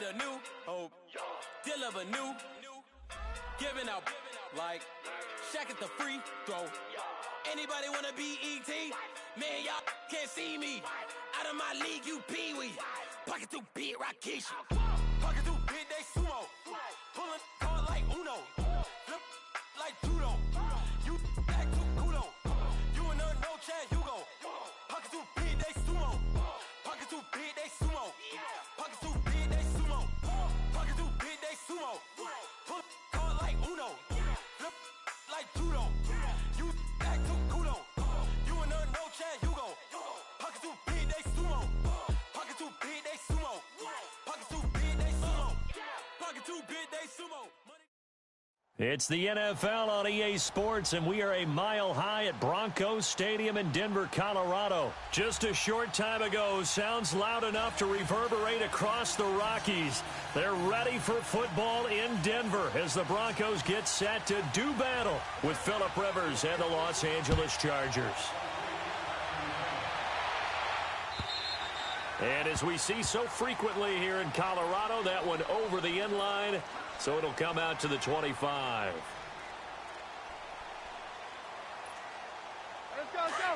a new hope, deal of a new, giving out like Shaq at the free throw. Anybody wanna be ET? Man, y'all can't see me. Out of my league, you pee-wee. Pocket too big, Rakishi. Pocket too big, they sumo. Pulling hard like Uno. Flip like judo. You act too kudo. You and her, no chance, you go. Pocket too big, they sumo. Pocket too big, they sumo. Pocket too big, they sumo. Pocket too big, they sumo. Pull hard like Uno. Flip like judo. You act too kudo. You and her, no chance, you go. Pocket too big, they sumo. Pocket too big, they sumo. Pocket too big, they sumo. Pocket too big, they sumo. It's the NFL on EA Sports, and we are a mile high at Broncos Stadium in Denver, Colorado. Just a short time ago, sounds loud enough to reverberate across the Rockies. They're ready for football in Denver as the Broncos get set to do battle with Phillip Rivers and the Los Angeles Chargers. And as we see so frequently here in Colorado, that one over the end line, so it'll come out to the 25. Let's go, let's go.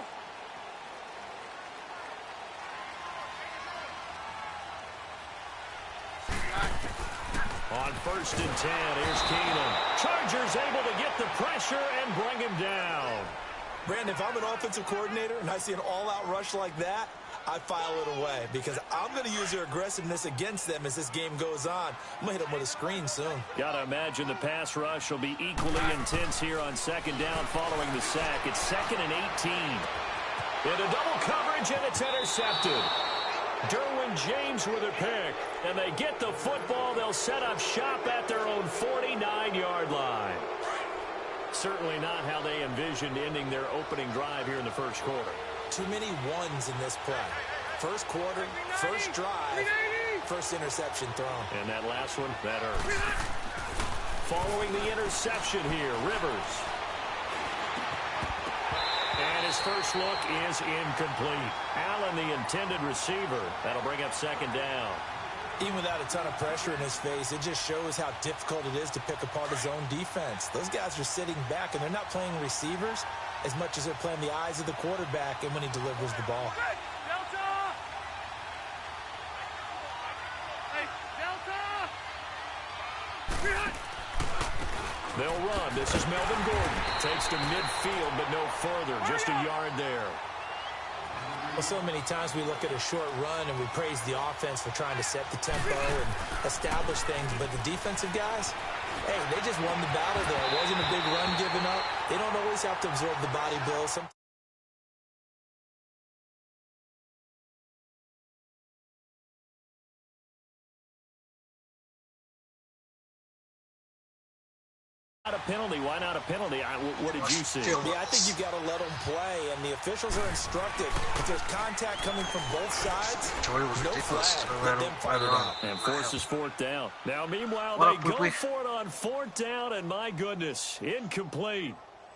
On 1st and 10, here's Keenum. Chargers able to get the pressure and bring him down. Brandon, if I'm an offensive coordinator and I see an all-out rush like that, I file it away because I'm going to use their aggressiveness against them as this game goes on. I'm going to hit them with a screen soon. Got to imagine the pass rush will be equally intense here on 2nd down following the sack. It's 2nd and 18. Into double coverage, and it's intercepted. Derwin James with a pick, and they get the football. They'll set up shop at their own 49-yard line. Certainly not how they envisioned ending their opening drive here in the first quarter. Too many ones in this play. First quarter, first drive, first interception thrown. And that last one, that hurts. Following the interception here, Rivers. And his first look is incomplete. Allen, the intended receiver. That'll bring up 2nd down. Even without a ton of pressure in his face, it just shows how difficult it is to pick apart his own defense. Those guys are sitting back, and they're not playing receivers as much as they're playing the eyes of the quarterback and when he delivers the ball. Hey, Delta! Hey, Delta! They'll run. This is Melvin Gordon. Takes to midfield, but no further. Just a yard there. Well, so many times we look at a short run and we praise the offense for trying to set the tempo and establish things, but the defensive guys, hey, they just won the battle there. It wasn't a big run given up. They don't always have to absorb the body blow. Not a penalty. Why not a penalty? What did you see? Yeah, I think you've got to let them play, and the officials are instructed. If there's contact coming from both sides, no flag. Let them fight it out. And forces 4th down. Now, meanwhile, they go for it on 4th down, and my goodness, incomplete.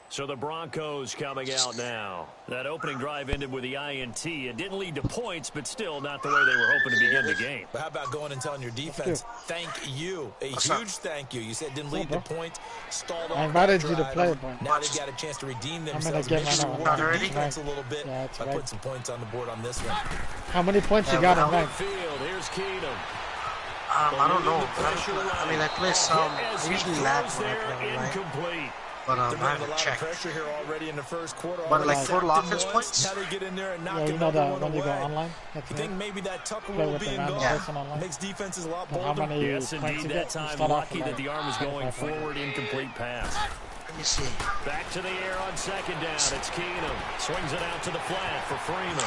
So the Broncos coming out now. That opening drive ended with the INT. It didn't lead to points, but still not the way they were hoping to begin the game. But how about going and telling your defense, thank you, a huge thank you. You said it didn't lead to points, stalled off. I invited you to play, but now they've got a chance to redeem themselves. I'm gonna get my defense a little bit by putting some points on the board on this one. How many points you got on that? Here's Keenum. I don't know. I mean, I play some. I usually lag when I play online. But I haven't checked. But like total offense points? How they get in there and knock you know that when you go online? I think maybe that Tucker will be in goal makes defenses a lot bolder. Yes, indeed. That time, lucky that the arm was going forward. Incomplete pass. Let me see. Back to the air on 2nd down. It's Keenum. Swings it out to the flat for Freeman.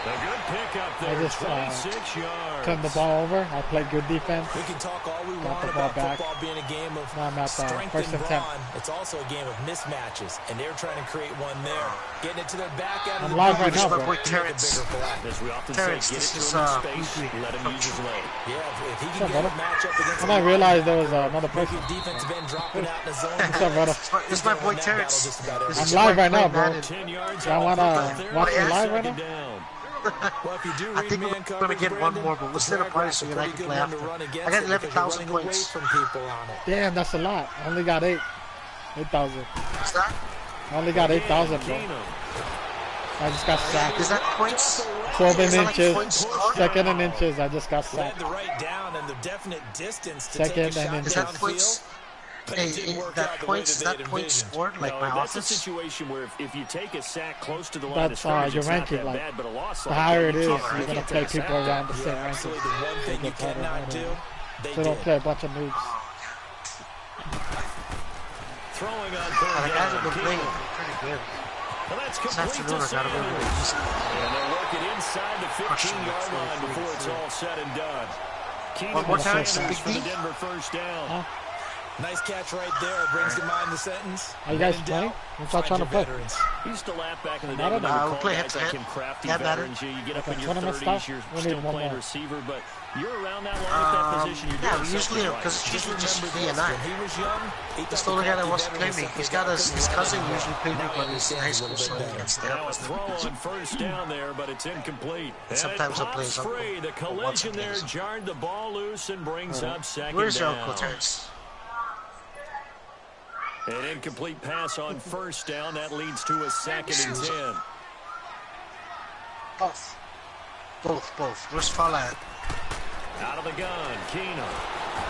A good pickup there, I just 26 yards. Turned the ball over. I played good defense. We can talk all we want about football being a game of strength and brawn. It's also a game of mismatches, and they're trying to create one there. Getting it to their back end of the live right now, bro. Terrence. As we often say, get it to him in space, let him use his leg. Yeah, if he can get a matchup against I realized there was another person. Defensive end dropping out in the zone. What's up, brother? This is my boy Terrence. I'm live right now, bro. Y'all want to watch me live right now? Well, if you do I think we're going to get one more, but we'll set a party so that I can play after. I got 11,000 points. From people on it. Damn, that's a lot. I only got 8,000. What's that? I only got 8,000, bro. I just got sacked. Is that points? 12 in Is that inches. like points? Second in inches. I just got They had sacked. the right down and the definite distance to Second take a and shot inches. Is that downfield. points? Hey, is that points scored like my That's a offense? situation where if you take a sack close to the line of That's scrimmage, your it's not ranking. that Like, bad, but a loss the like higher that, it you is, can't you're take going to a play sack people down. around the same ranking. Absolutely. The one thing you cannot do, they So don't did. play a bunch of noobs. Throwing on The guys have third been down. playing pretty good. Well, that's This complete afternoon to I got a really good Sanders. easy. And they're working inside the 15-yard line before it's all said and done. One more time, Sanders Big for the D. Denver first down. Huh? Nice catch right there. Brings to mind the sentence. Are you guys When in playing? doubt, What's y'all find trying to your play? veterans. He used to laugh back in the day I when don't they know. would We'll call play guys like head-to-head. him crafty Yeah, better. veterans. You get up Okay, in your tournament 30s, stuff? you're We need still one playing more. receiver, but you're around that long at that position. You're Yeah, doing we usually, something because right. it's usually just Remember he this, and I. when he was young, he That's thought the only guy that crafty wants to play veteran me. was He's something got God his couldn't cousin run usually played me anymore. when he's in high school, so Now that's Now a there. throw on first down there, but it's incomplete. And Sometimes it I'll play pops his uncle. free. The Or once collision I'll play there his uncle. jarred the ball loose and brings up second Where's your down. Uncle Terrence? An incomplete pass on first down. That leads to a 2nd and 10. Both. Where's Fala? Out of the gun, Keenum.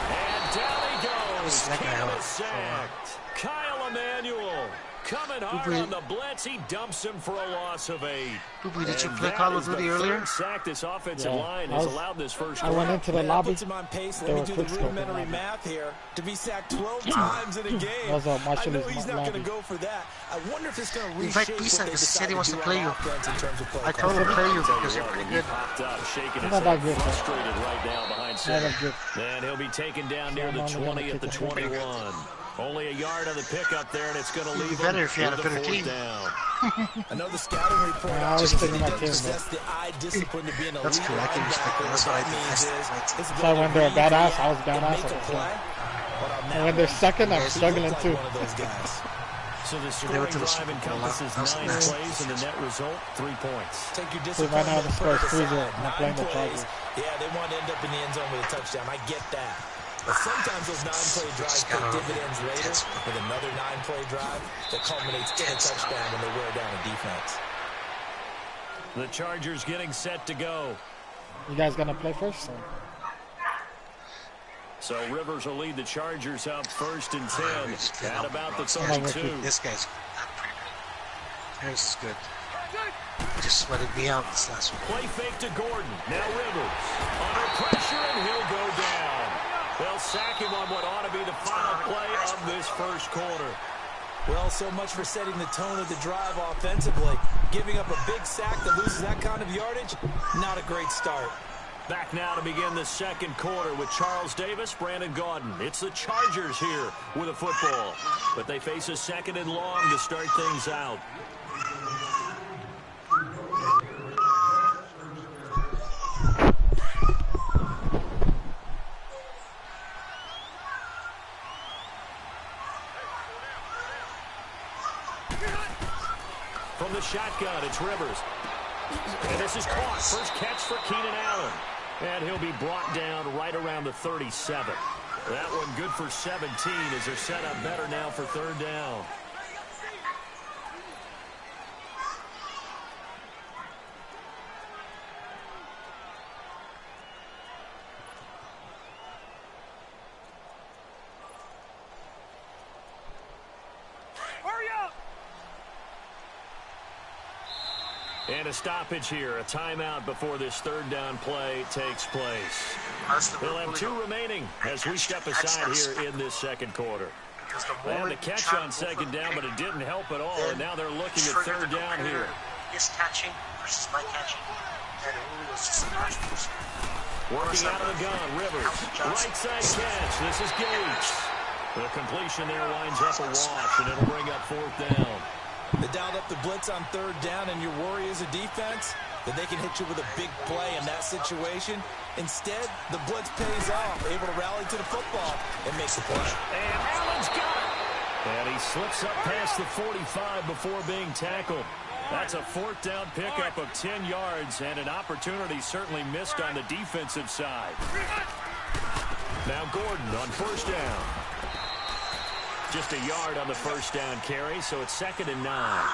And down he goes. That guy Keenum out. is sacked. Kyle Emanuel coming hard Boopy. on the blitz. He dumps him for a loss of 8. Boopy, did you And play that Call of is the Duty earlier? third sack this offensive Yeah. line I has was- allowed this first I went quarter. into the That lobby. puts him on pace. They Let me were do the quick scope in rudimentary lobby. math here. To be sacked 12 times in a game. That was I Marshall's know he's not going to lobby. go for that. I wonder if it's going to Invite reshape Pisa what they because he decide said he wants to do play on you. offense in terms of play I told him to play you because you're pretty good. Popped up, shaking I'm his not that head, good, though. frustrated right now behind Not center. that good. And he'll be taken down near I'm the only gonna 20 at kick the it. 21. Only a yard on the pickup there, and it's going to You'd be leave better him if you had with a the better 4th team. down. I know the scouting report I was says thinking he that doesn't too, possess the eye discipline to be an elite That's cool. I can respect linebacker. that. That's what I That do. means That's his So when ability they're to badass, I was react and badass make at a the play. time. But on And that when they're one, second, I'm Yes, he struggling like too. one of those guys. So the They scoring went to the drive Super Bowl. encompasses That was 9 nasty. plays, and the net result, 3 points. Take your So right now disappointment the and score put is it 3-0. aside. I'm playing the 9 plays. Chargers. Yeah, they want to end up in the end zone with a touchdown. I get that. But sometimes those 9-play drives pay dividends later with another 9-play drive that culminates in a touchdown when they wear down a defense. The Chargers getting set to go. You guys gonna play first? So Rivers will lead the Chargers up 1st and 10 at about the This 32. This guy's not pretty good. Harris is good. He just sweated me out this last one. Play fake to Gordon. Now Rivers under pressure, and he'll go down. They'll sack him on what ought to be the final play of this first quarter. Well, so much for setting the tone of the drive offensively. Giving up a big sack that loses that kind of yardage, not a great start. Back now to begin the second quarter with Charles Davis, Brandon Gaudin. It's the Chargers here with a football, but they face a 2nd and long to start things out. From the shotgun, it's Rivers. And this is caught. First catch for Keenan Allen. And he'll be brought down right around the 37. That one good for 17 as they're set up better now for 3rd down. Hurry up! And a stoppage here, a timeout before this 3rd down play takes place. They'll have 2 remaining as we step aside here in this second quarter. They had the catch on 2nd down, but it didn't help at all, and now they're looking at 3rd down here. His catching versus my catching. And it was just a match. Working out of the gun, Rivers. Right side catch. This is Gates. The completion there winds up a wash, and it'll bring up 4th down. They dialed up the blitz on 3rd down, and your worry as a defense that they can hit you with a big play in that situation. Instead, the blitz pays off, able to rally to the football and make the play. And Allen's got it. And he slips up past the 45 before being tackled. That's a fourth down pickup of 10 yards and an opportunity certainly missed on the defensive side. Now Gordon on first down. Just a yard on the first down carry, so it's 2nd and 9.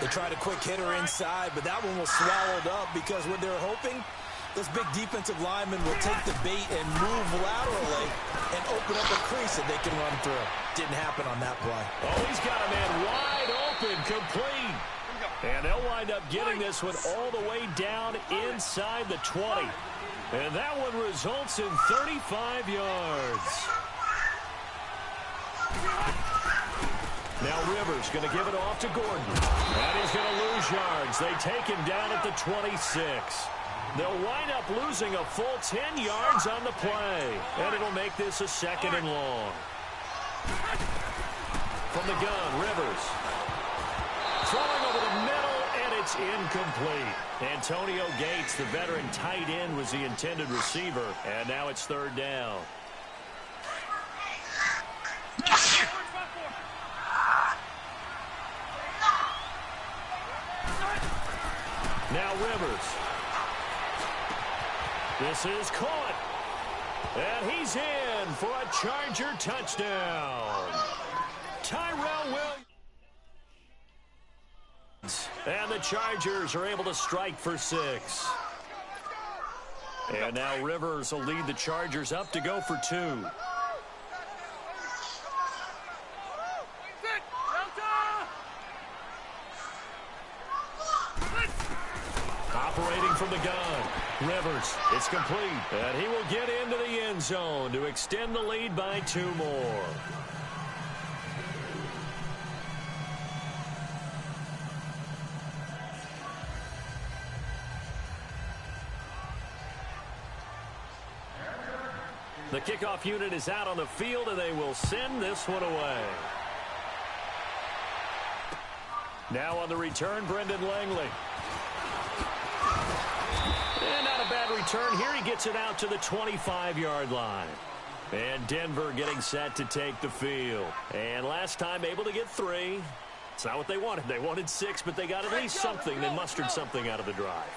They tried a quick hitter inside, but that one was swallowed up because what they're hoping, this big defensive lineman will take the bait and move laterally and open up a crease that they can run through. Didn't happen on that play. Oh, he's got a man wide open, complete. And they'll wind up getting this one all the way down inside the 20. And that one results in 35 yards. Now Rivers going to give it off to Gordon. And he's going to lose yards. They take him down at the 26. They'll wind up losing a full 10 yards on the play. And it'll make this a 2nd and long. From the gun, Rivers. Throwing over the middle, and it's incomplete. Antonio Gates, the veteran tight end, was the intended receiver. And now it's 3rd down. Now Rivers. This is caught. And he's in for a Charger touchdown. Tyrell Williams. And the Chargers are able to strike for 6. And now Rivers will lead the Chargers up to go for 2. Operating from the gun. Rivers, it's complete. And he will get into the end zone to extend the lead by 2 more. The kickoff unit is out on the field, and they will send this one away. Now on the return, Brendan Langley. And not a bad return here. He gets it out to the 25-yard line. And Denver getting set to take the field. And last time able to get 3. It's not what they wanted. They wanted 6, but they got at least something. They mustered something out of the drive.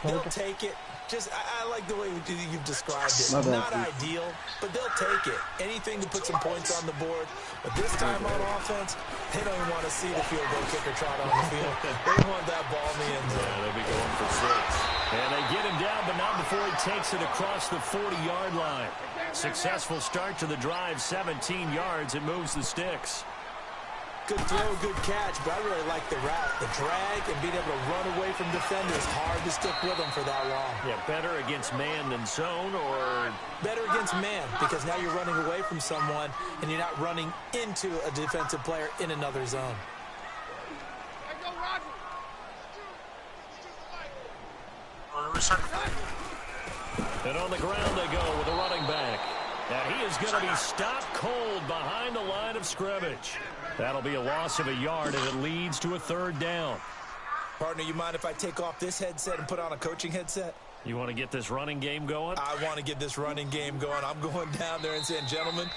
They'll take it. I like the way you've described it. Not ideal, but they'll take it. Anything to put some points on the board. But this time on offense, they don't even want to see the field goal kicker trot on the field. They want that ball in the end zone. Yeah, they'll be going for 6. And they get him down, but not before he takes it across the 40-yard line. Successful start to the drive, 17 yards. It moves the sticks. Good throw, good catch, but I really like the route. The drag and being able to run away from defenders. Hard to stick with them for that long. Yeah, better against man than zone, or? Better against man, because now you're running away from someone and you're not running into a defensive player in another zone. And on the ground they go with a running back. And he is going to be stopped cold behind the line of scrimmage. That'll be a loss of a yard, and it leads to a 3rd down. Partner, you mind if I take off this headset and put on a coaching headset? You want to get this running game going? I want to get this running game going. I'm going down there and saying, gentlemen,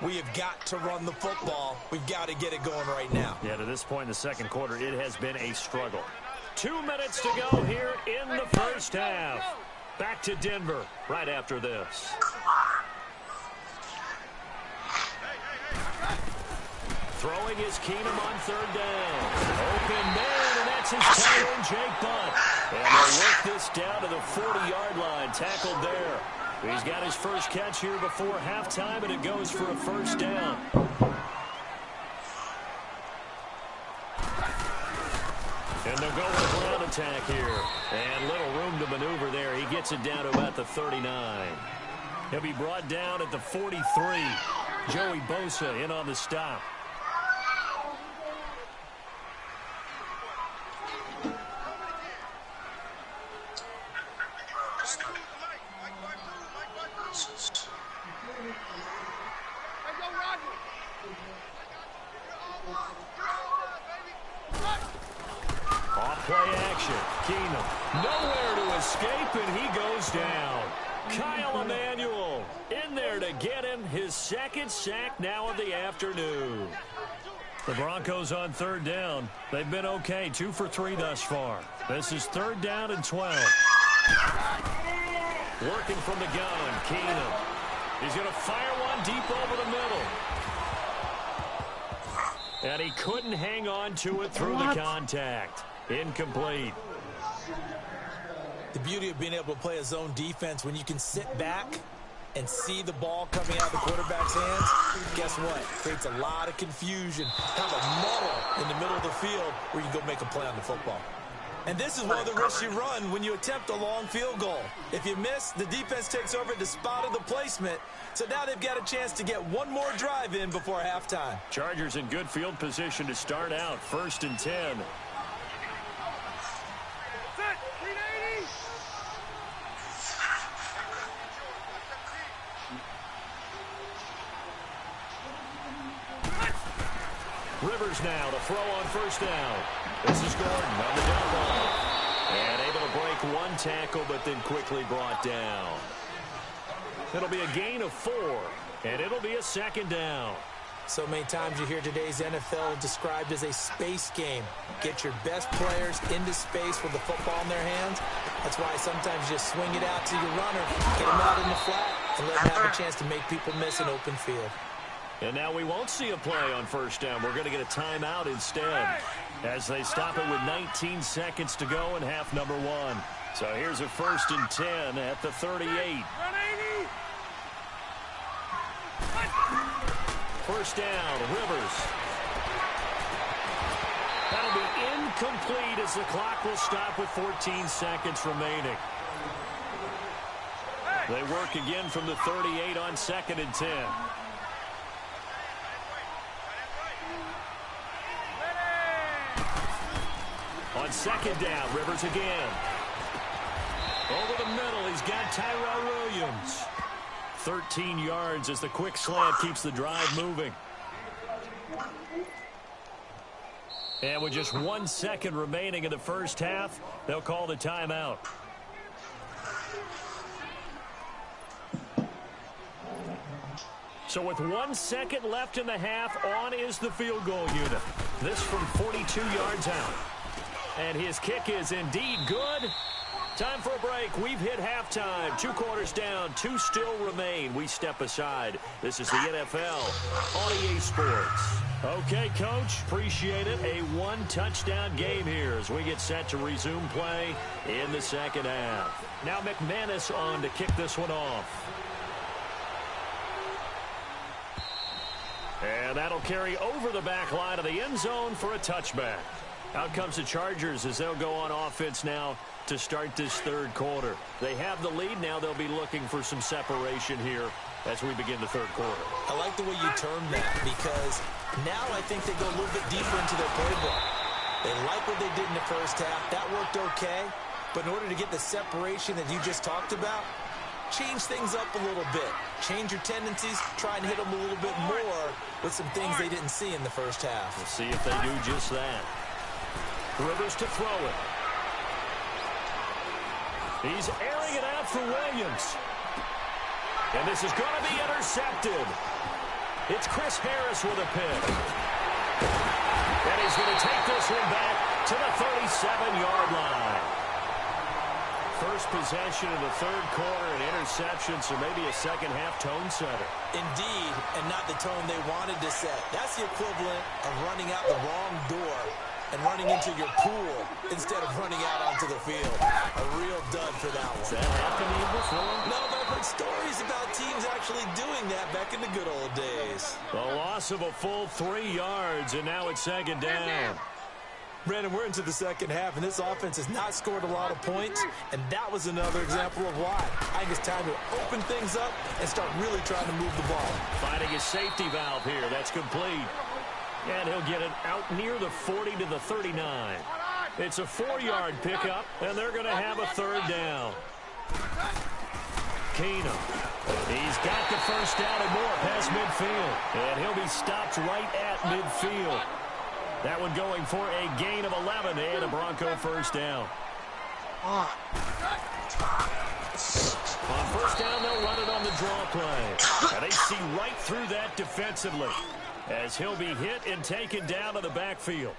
we have got to run the football. We've got to get it going right now. Yeah, to this point in the second quarter, it has been a struggle. 2 minutes to go here in the first half. Back to Denver right after this. Throwing is Keenum on 3rd down. Open man, and that's his tight end, Jake Butt. And they'll work this down to the 40-yard line, tackled there. He's got his first catch here before halftime, and it goes for a 1st down. And they'll go with a ground attack here. And little room to maneuver there. He gets it down to about the 39. He'll be brought down at the 43. Joey Bosa in on the stop. Off-play action. Keenum nowhere to escape, and he goes down. Kyle Emanuel in there to get him his 2nd sack now of the afternoon. The Broncos on third down. They've been okay, 2 for 3 thus far. This is 3rd down and 12. Working from the gun, Keenum. He's going to fire one deep over the middle. And he couldn't hang on to it through the contact. Incomplete. The beauty of being able to play a zone defense when you can sit back and see the ball coming out of the quarterback's hands, guess what? Creates a lot of confusion. Kind of a muddle in the middle of the field where you can go make a play on the football. And this is one of the risks you run when you attempt a long field goal. If you miss, the defense takes over at the spot of the placement. So now they've got a chance to get one more drive in before halftime. Chargers in good field position to start out. 1st and 10. Rivers now to throw on 1st down. This is Gordon on the down ball. And able to break one tackle, but then quickly brought down. It'll be a gain of 4, and it'll be a 2nd down. So many times you hear today's NFL described as a space game. Get your best players into space with the football in their hands. That's why sometimes you just swing it out to your runner, get him out in the flat, and let him have a chance to make people miss an open field. And now we won't see a play on 1st down. We're going to get a timeout instead as they stop it with 19 seconds to go in half number 1. So here's a 1st and 10 at the 38. 1st down, Rivers. That'll be incomplete as the clock will stop with 14 seconds remaining. They work again from the 38 on 2nd and 10. On 2nd down, Rivers again. Over the middle, he's got Tyrell Williams. 13 yards as the quick slant keeps the drive moving. And with just 1 second remaining in the first half, they'll call the timeout. So with 1 second left in the half, on is the field goal unit. This from 42 yards out. And his kick is indeed good. Time for a break. We've hit halftime. 2 quarters down. 2 still remain. We step aside. This is the NFL on EA Sports. Okay, Coach. Appreciate it. A 1-touchdown game here as we get set to resume play in the second half. Now McManus on to kick this one off. And that'll carry over the back line of the end zone for a touchback. Out comes the Chargers as they'll go on offense now to start this 3rd quarter. They have the lead. Now they'll be looking for some separation here as we begin the 3rd quarter. I like the way you term that because now I think they go a little bit deeper into their playbook. They like what they did in the first half. That worked okay. But in order to get the separation that you just talked about, change things up a little bit. Change your tendencies. Try and hit them a little bit more with some things they didn't see in the first half. We'll see if they do just that. Rivers to throw it. He's airing it out for Williams. And this is going to be intercepted. It's Chris Harris with a pick. And he's going to take this one back to the 37-yard line. First possession in the 3rd quarter, an interception, so maybe a second-half tone setter. Indeed, and not the tone they wanted to set. That's the equivalent of running out the wrong door and running into your pool instead of running out onto the field. A real dud for that one. Has that happened to you before? No, but I've heard stories about teams actually doing that back in the good old days. The loss of a full 3 yards, and now it's 2nd down. Brandon, we're into the second half, and this offense has not scored a lot of points, and that was another example of why. I think it's time to open things up and start really trying to move the ball. Finding his safety valve here. That's complete. And he'll get it out near the 40 to the 39. It's a 4-yard pickup, and they're going to have a 3rd down. Keenum. He's got the first down and more past midfield. And he'll be stopped right at midfield. That one going for a gain of 11 and a Bronco first down. On first down, they'll run it on the draw play. And they see right through that defensively. as he'll be hit and taken down to the backfield.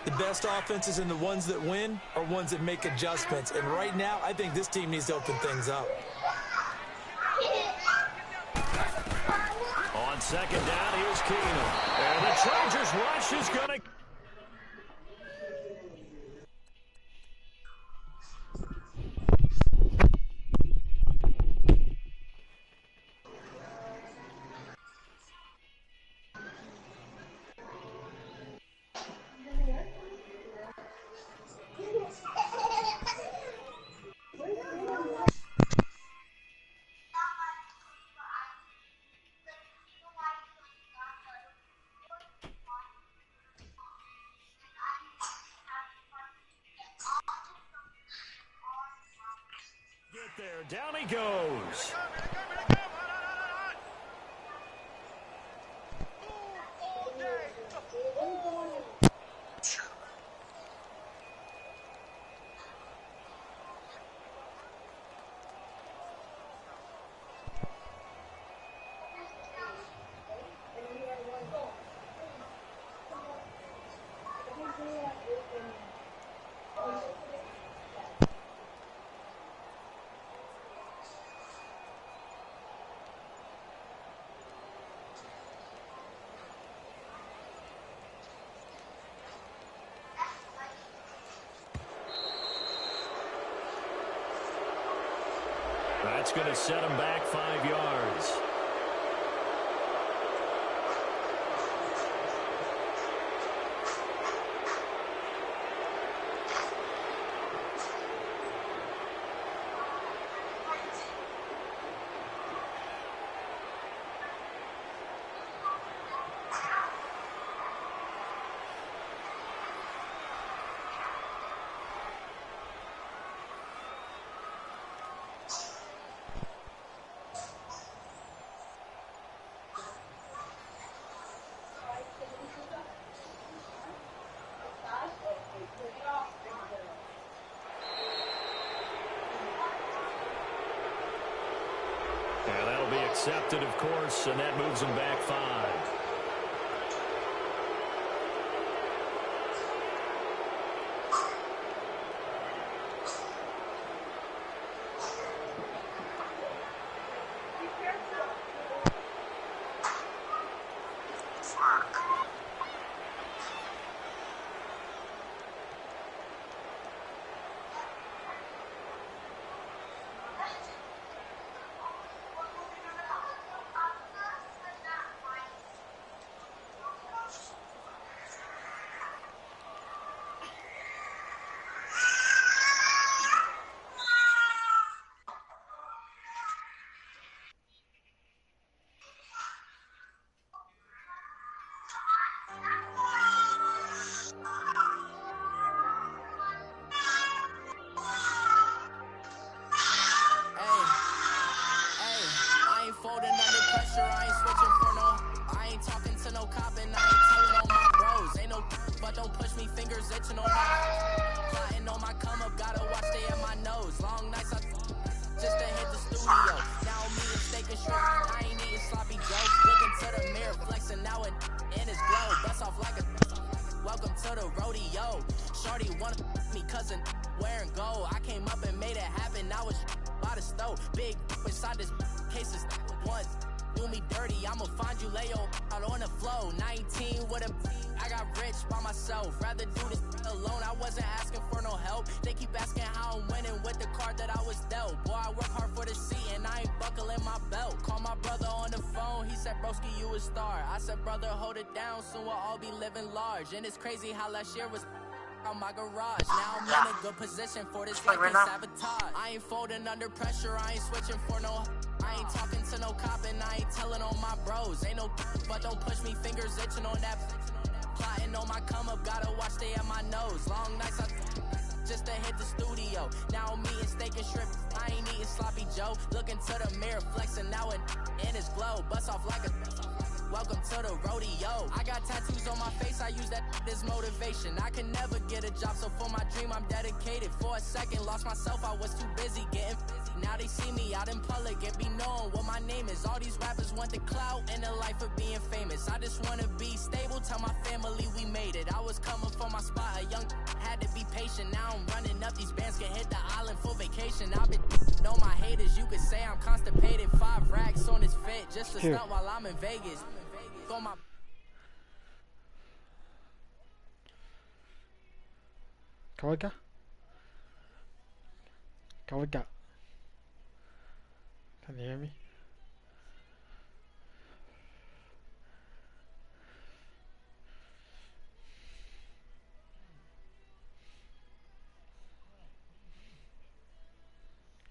The best offenses and the ones that win are ones that make adjustments. And right now, I think this team needs to open things up. On second down, here's Keenum. And the Chargers rush is going to... there. Down he goes. That's going to set him back 5 yards. And that'll be accepted, of course, and that moves him back 5. And it's crazy how last year was on my garage. Now I'm in a good position for this fucking sabotage. I ain't folding under pressure. I ain't switching for no. I ain't talking to no cop and I ain't telling on my bros. Ain't no but don't push me, fingers itching on that. Plotting on my come up, gotta watch stay at my nose. Long nights just to hit the studio. Now I'm eating steak and shrimp. I ain't eating sloppy Joe. Looking to the mirror, flexing now and in his glow. Bust off like a welcome to the rodeo. I got tattoos on my my face, I use that as motivation. I can never get a job, so for my dream, I'm dedicated. For a second, lost myself, I was too busy getting now they see me out in public and be known what my name is. All these rappers want the clout and the life of being famous. I just wanna be stable, tell my family we made it. I was coming for my spot, a young had to be patient. Now I'm running up, these bands can hit the island for vacation. I've been know my haters, you could say I'm constipated. 5 racks on his fit, just to stunt while I'm in Vegas. For my Kawika? Kawika. Can you hear me?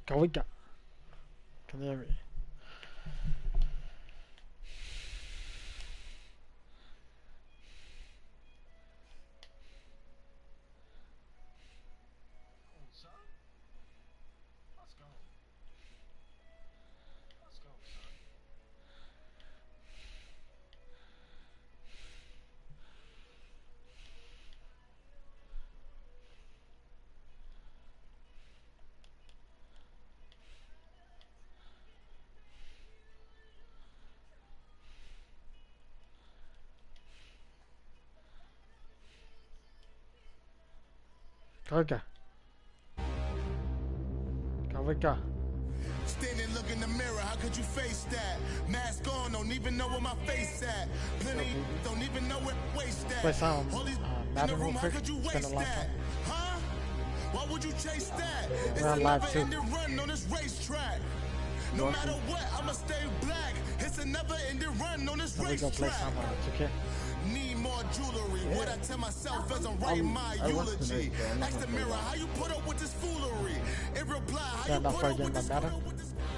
Kawika. Can you hear me? Kawika. Kawika. Stand and look in the mirror, how could you face that? Mask on, don't even know where my face at. Plenty, don't even know where waist at. Play some All these in the Madden room, real how quick. could you It's been waste a long that? time. Huh? Why would you chase that? It's We're on a live never too. ending run on this racetrack. No matter what, I'ma stay black. It's a never ending run on this Let me go play racetrack. some of it, okay? Need more jewelry. What I tell myself as I'm writing my eulogy. Ask the mirror, how you put up with this foolery? In reply, how Got you enough put for up getting with my this data?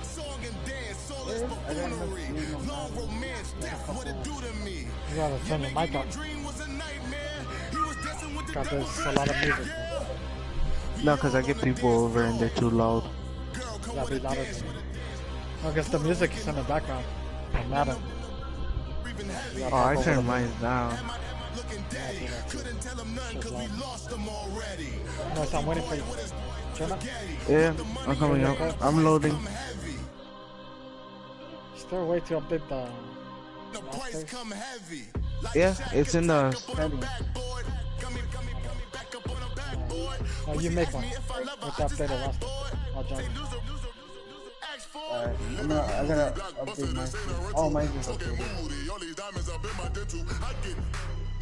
song and dance, all this buffoonery. Long romance, death, what it do to me? You gotta turn the mic up. Dream was a nightmare. He was dancing with the Got devil. this a lot of music. No, because I get people over and they're too loud. Gotta be louder than me. I guess the music is in the background. On Madden. Oh, I turn mine down. Couldn't tell him nothing because we lost them already. No, so I'm waiting for you. Turn up. Yeah, I'm coming up. I'm loading. Still wait to update the. The price come heavy. Yeah, it's in the. Oh, you make one. Let's update the roster. I'll join you. Alright, I gotta update my shit. Oh, mine is updated.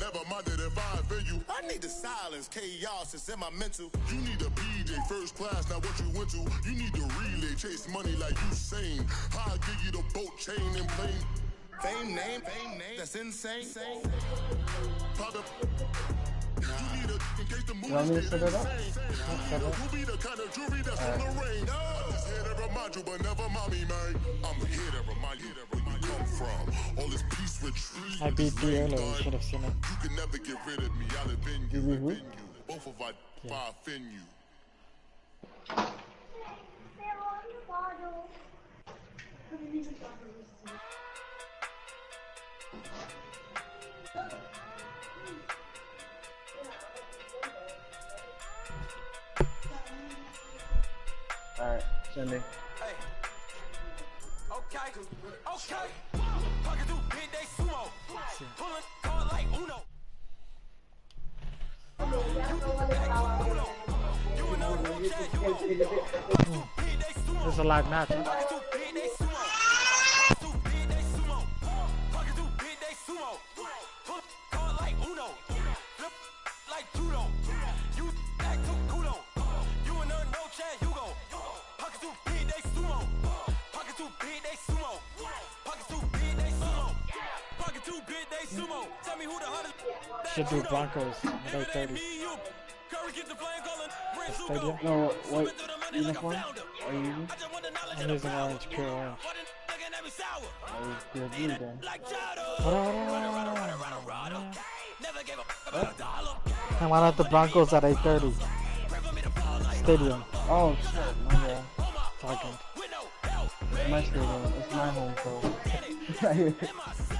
Never minded if I offend you. I need the silence, chaos is in my mental. You need a PJ first class, not what you went to. You need the relay, chase money like you sane. I'll give you the boat chain and plane. Fame name, that's insane. You need a, in case the You want me to set it up? Who be the kind of jewelry that's in the rain? I'm just here to remind you, but never mommy, man. I'm here to remind you where you come from. All this peace retreat. I beat D earlier, you should have seen it. You can never get rid of me. I'll offend you, offend you. Both of us, if I offend you. Alright, sending. Hey. Okay. Pocket through big day sumo. Pulling card like Uno. This is a live match. Huh? Should do Broncos by 30. Stadium. No, what uniform are you using? I'm using orange, pure orange. You're blue then. I'm on at the Broncos at 8:30. Stadium. Oh shit, my bad. Talking. It's my stadium. It's my home, so.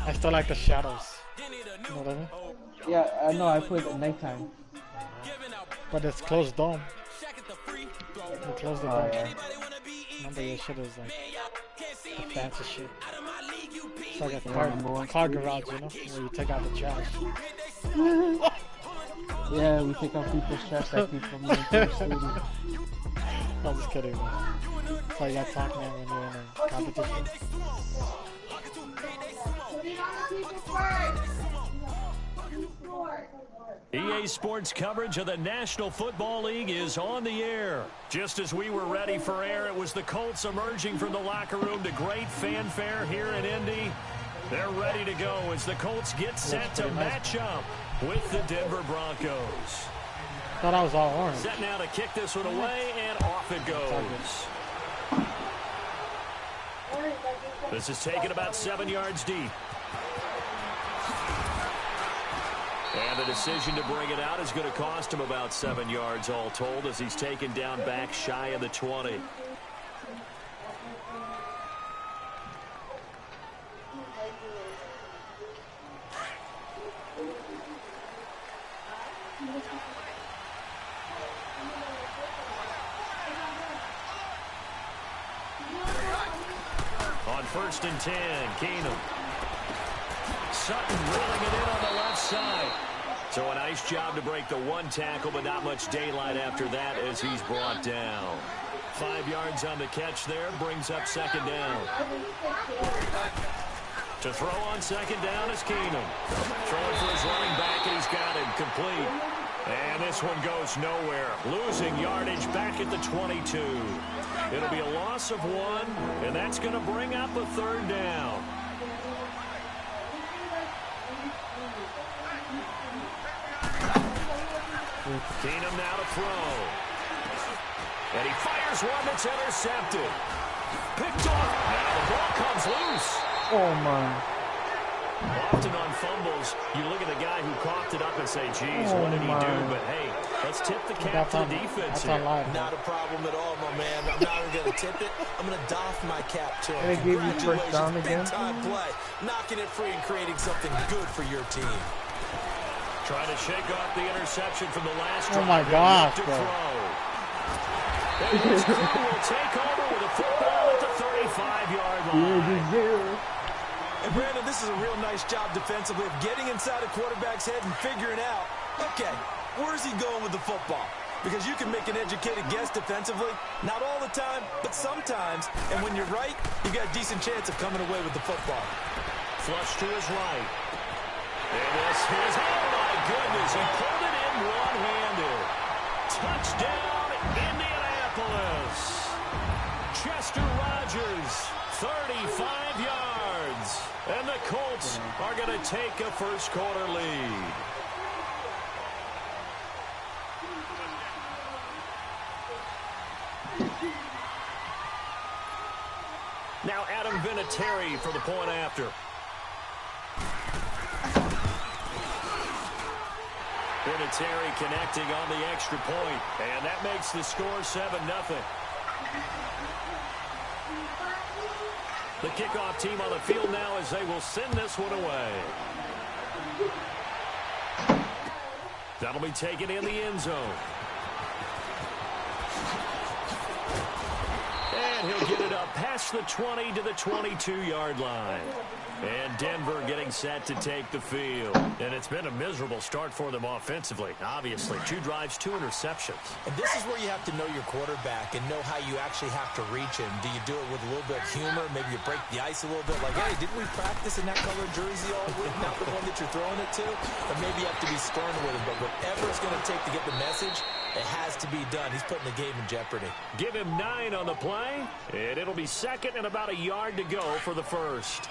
I still like the shadows. You know what I mean? Yeah, I know. I put it at nighttime. But it's closed dome. We closed the dome. Yeah. Remember your shit is like fancy shit. It's like a car garage, you know, where you take out the trash. Yeah, we take out people's trash like people from the city. I'm just kidding, man. That's why you got talk, man, when you're in a competition. EA Sports coverage of the National Football League is on the air. Just as we were ready for air, it was the Colts emerging from the locker room to great fanfare here in Indy. They're ready to go as the Colts get set to match up with the Denver Broncos. Thought I was all orange. Set now to kick this one away, and off it goes. This is taken about 7 yards deep. And the decision to bring it out is going to cost him about 7 yards all told as he's taken down back shy of the 20. On 1st and 10, Keenum. Sutton reeling it in on the left side. So a nice job to break the one tackle, but not much daylight after that as he's brought down. 5 yards on the catch there, brings up 2nd down. To throw on 2nd down is Keenum. Throwing for his running back, and he's got him complete. And this one goes nowhere. Losing yardage back at the 22. It'll be a loss of 1, and that's going to bring up a 3rd down. Keenum now to throw. And he fires one that's intercepted. Picked off. Now the ball comes loose. Oh, man. Often on fumbles, you look at the guy who coughed it up and say, geez, what did he do? But, hey, let's tip the cap to the defense here. Not a problem at all, my man. I'm not even going to tip it. I'm going to doff my cap to him. They gave you first down again? Big-time play. Knocking it free and creating something good for your team. Trying to shake off the interception from the last drive. Oh, my gosh, bro. Will take over with a football at the 35-yard line. And Brandon, this is a real nice job defensively of getting inside a quarterback's head and figuring out, okay, where's he going with the football? Because you can make an educated guess defensively, not all the time, but sometimes. And when you're right, you got a decent chance of coming away with the football. Flush to his right. And this is, oh my goodness, he pulled it in one-handed. Touchdown, Indianapolis. Chester Rogers, 35 yards. And the Colts are going to take a first-quarter lead. Now Adam Vinatieri for the point after. Vinatieri connecting on the extra point, and that makes the score 7-0. The kickoff team on the field now as they will send this one away. That'll be taken in the end zone. And he'll get it up past the 20 to the 22-yard line. And Denver getting set to take the field. And it's been a miserable start for them offensively, obviously. 2 drives, 2 interceptions. And this is where you have to know your quarterback and know how you actually have to reach him. Do you do it with a little bit of humor? Maybe you break the ice a little bit, like, hey, didn't we practice in that colored jersey all week, not the one that you're throwing it to? Or maybe you have to be stern with him. But whatever it's going to take to get the message, it has to be done. He's putting the game in jeopardy. Give him 9 on the play, and it'll be second and about a yard to go for the first.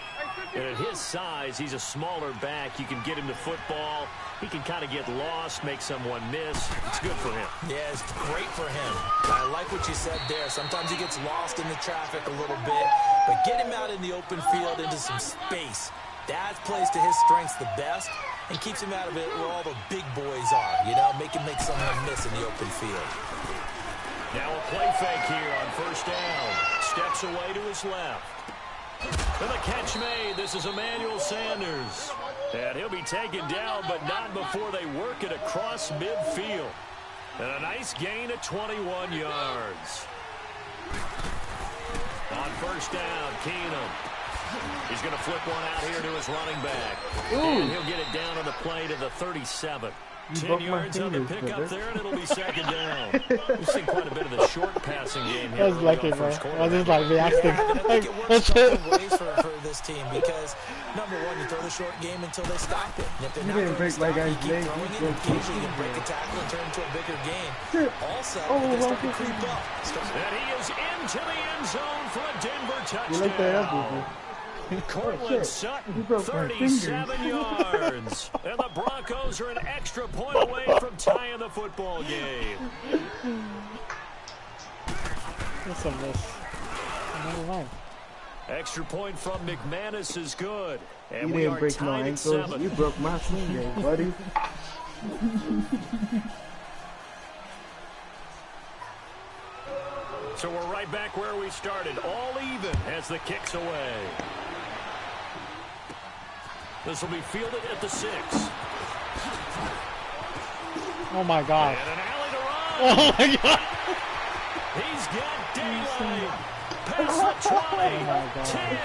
And at his size, he's a smaller back. You can get him the football. He can kind of get lost, make someone miss. It's good for him. Yeah, it's great for him. I like what you said there. Sometimes he gets lost in the traffic a little bit, but get him out in the open field into some space. That plays to his strengths the best and keeps him out of it where all the big boys are, you know, make him make someone miss in the open field. Now a play fake here on first down. Steps away to his left. And the catch made. This is Emmanuel Sanders. And he'll be taken down, but not before they work it across midfield. And a nice gain of 21 yards. On first down, Keenum. He's going to flip one out here to his running back. And he'll get it down on the play to the 37. 10 yards on the pickup there, and it'll be second down. We've seen quite a bit of the short passing game here. I was lucky, bro. I was just like reacting. I think it works both ways for this team because, number one, you throw the short game until they stop it. And if they're not going to stop it, you keep throwing it, and occasionally you can break a tackle and turn into a bigger game. Also, they start to creep up. And he is into the end zone for a Denver touchdown. You like that apple, Cortland Sutton, 37 yards. And the Broncos are an extra point away from tying the football game. That's a miss. Never mind. Extra point from McManus is good. And You we didn't are break no tied at ankles. 7. You broke my finger, buddy. So we're right back where we started. All even as the kick's away. This will be fielded at the 6. Oh my God. And an alley to run. Oh my God. He's got daylight. Pass the 20. Oh my God. 10.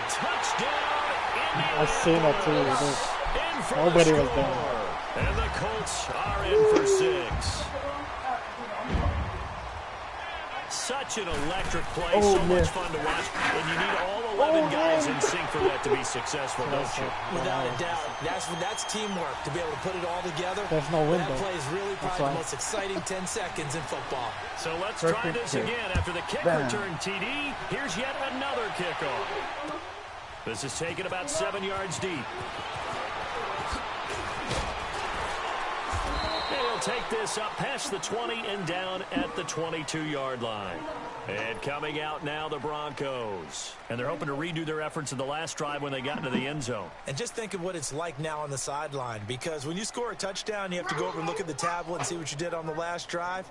Touchdown. I've seen that too. Indianapolis. Nobody was there. And the Colts are in for 6. Such an electric play, so much fun to watch, and you need all 11 guys in sync for that to be successful, don't you? Without a doubt. That's teamwork, to be able to put it all together. There's no window. That play is really probably the most exciting 10 seconds in football. So let's try this again. After the kick return TD, here's yet another kickoff. This is taken about 7 yards deep. They'll take this up past the 20 and down at the 22-yard line. And coming out now, the Broncos. And they're hoping to redo their efforts in the last drive when they got into the end zone. And just think of what it's like now on the sideline, because when you score a touchdown, you have to go over and look at the tablet and see what you did on the last drive.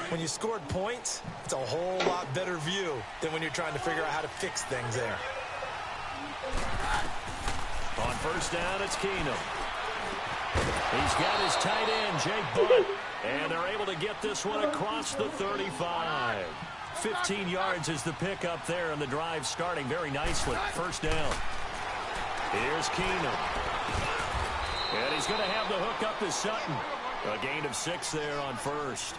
When you scored points, it's a whole lot better view than when you're trying to figure out how to fix things there. On first down, it's Keenum. He's got his tight end, Jake Butt, and they're able to get this one across the 35. 15 yards is the pickup there, and the drive starting very nicely. First down. Here's Keenum. And he's going to have the hook up to Sutton. A gain of 6 there on first.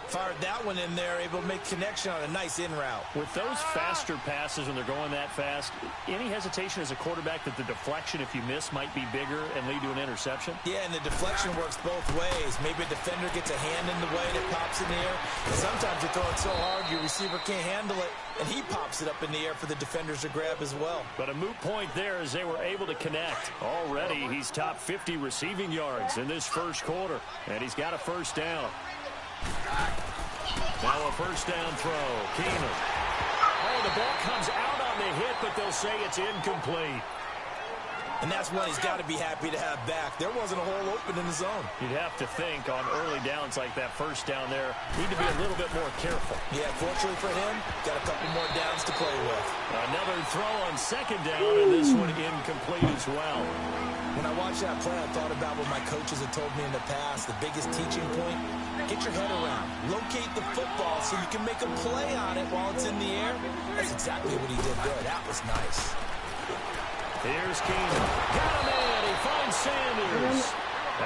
Fired that one in there, able to make connection on a nice in route. With those faster passes when they're going that fast, any hesitation as a quarterback that the deflection, if you miss, might be bigger and lead to an interception? Yeah, and the deflection works both ways. Maybe a defender gets a hand in the way that pops in the air. And sometimes you throw it so hard your receiver can't handle it, and he pops it up in the air for the defenders to grab as well. But a moot point there as they were able to connect. Already he's top 50 receiving yards in this first quarter, and he's got a first down. Now a first down throw. Keenum. Oh, the ball comes out on the hit, but they'll say it's incomplete. And that's one he's got to be happy to have back. There wasn't a hole open in the zone. You'd have to think on early downs like that first down there, need to be a little bit more careful. Yeah, fortunately for him, got a couple more downs to play with. Another throw on second down, and this one incomplete as well. When I watched that play, I thought about what my coaches had told me in the past. The biggest teaching point, get your head around. Locate the football so you can make a play on it while it's in the air. That's exactly what he did there. That was nice. Here's Keenum. Got him in. He finds Sanders.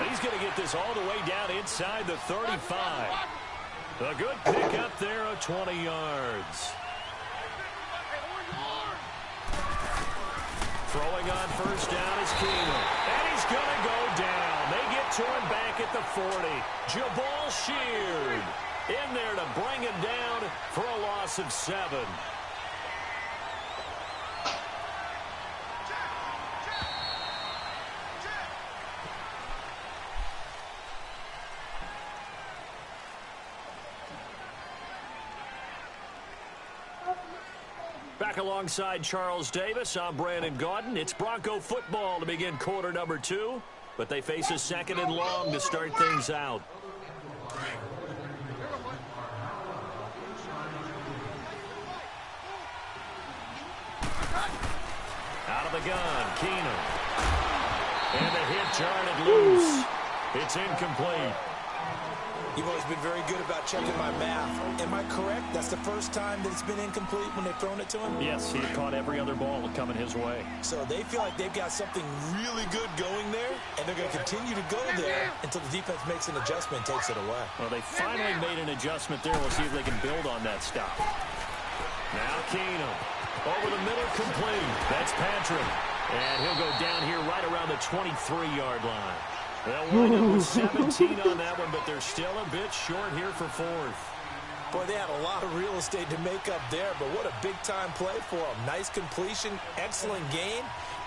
And he's going to get this all the way down inside the 35. A good pick up there of 20 yards. Throwing on first down is Keenum. And he's going to go down. They get to him back at the 40. Jabal Sheard in there to bring him down for a loss of 7. Back alongside Charles Davis, I'm Brandon Gaudin. It's Bronco football to begin quarter number 2, but they face a second and long to start things out. Out of the gun, Keenum. And the hit jarred loose. It's incomplete. You've always been very good about checking my math. Am I correct? That's the first time that it's been incomplete when they've thrown it to him? Yes, he caught every other ball coming his way. So they feel like they've got something really good going there, and they're going to continue to go there until the defense makes an adjustment and takes it away. Well, they finally made an adjustment there. We'll see if they can build on that stop. Now Keenum. Over the middle, complete. That's Patrick. And he'll go down here right around the 23-yard line. They'll wind up with 17 on that one, but they're still a bit short here for fourth. Boy, they had a lot of real estate to make up there, but what a big-time play for them. Nice completion, excellent gain.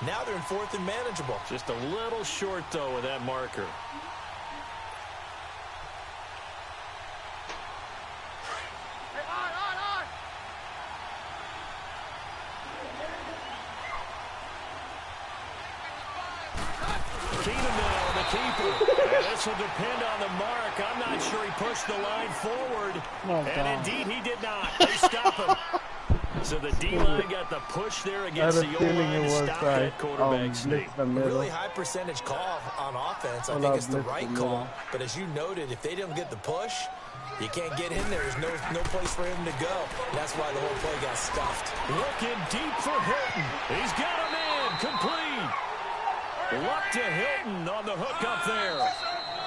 Now they're in fourth and manageable. Just a little short, though, with that marker. This will depend on the mark. I'm not sure he pushed the line forward. And indeed, he did not. They stop him. So the D-line got the push there against the O-line to stop that quarterback sneak. A really high percentage call on offense. I think it's the right call. But as you noted, if they don't get the push, you can't get in there. There's no place for him to go. That's why the whole play got stuffed. Looking deep for Hilton. He's got him in. Complete. Luck to Hilton on the hook up there.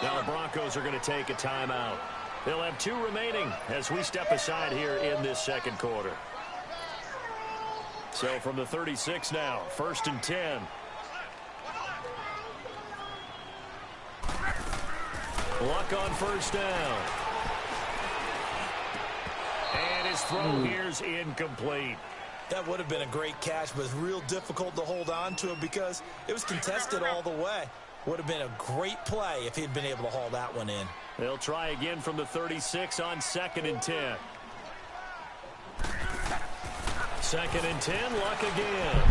Now the Broncos are going to take a timeout. They'll have 2 remaining as we step aside here in this second quarter. So from the 36 now, 1st and 10. Luck on first down. And his throw here's incomplete. That would have been a great catch, but it's real difficult to hold on to it because it was contested all the way. Would have been a great play if he'd been able to haul that one in. They'll try again from the 36 on 2nd and 10. 2nd and 10, Luck again.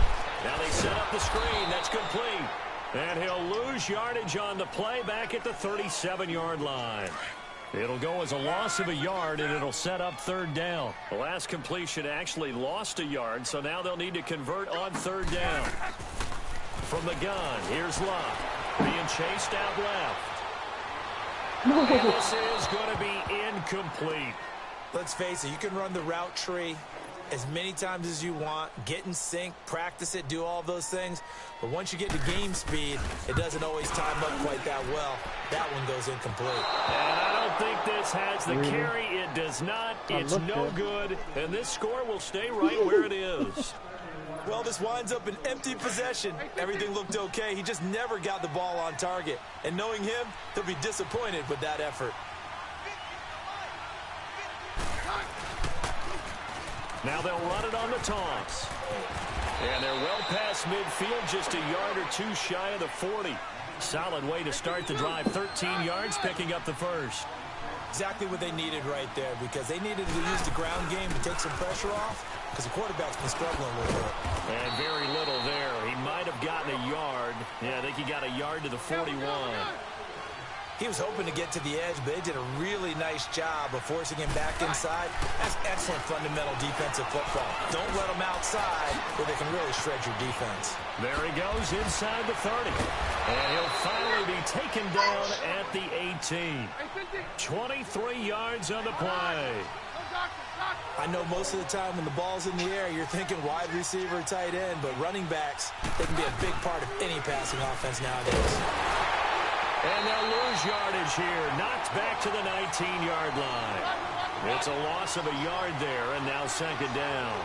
Now they set up the screen. That's complete. And he'll lose yardage on the play back at the 37-yard line. It'll go as a loss of a yard, and it'll set up 3rd down. The last completion actually lost a yard, so now they'll need to convert on 3rd down. From the gun, here's Luck. Being chased out left. And this is going to be incomplete. Let's face it, you can run the route tree as many times as you want, get in sync, practice it, do all those things. But once you get to game speed, it doesn't always time up quite that well. That one goes incomplete. And I don't think this has the carry. It does not. It's no good. And this score will stay right where it is. Well, this winds up an empty possession. Everything looked okay. He just never got the ball on target. And knowing him, he'll be disappointed with that effort. Now they'll run it on the toss. And they're well past midfield, just a yard or 2 shy of the 40. Solid way to start the drive. 13 yards, picking up the first. Exactly what they needed right there, because they needed to use the ground game to take some pressure off, because the quarterback's been struggling a little bit. And very little there. He might have gotten a yard. Yeah, I think he got a yard to the 41. He was hoping to get to the edge, but they did a really nice job of forcing him back inside. That's excellent fundamental defensive football. Don't let them outside where they can really shred your defense. There he goes inside the 30. And he'll finally be taken down at the 18. 23 yards on the play. I know most of the time when the ball's in the air, you're thinking wide receiver, tight end, but running backs, they can be a big part of any passing offense nowadays. And they'll lose yardage here. Knocked back to the 19-yard line. It's a loss of a yard there, and now 2nd down.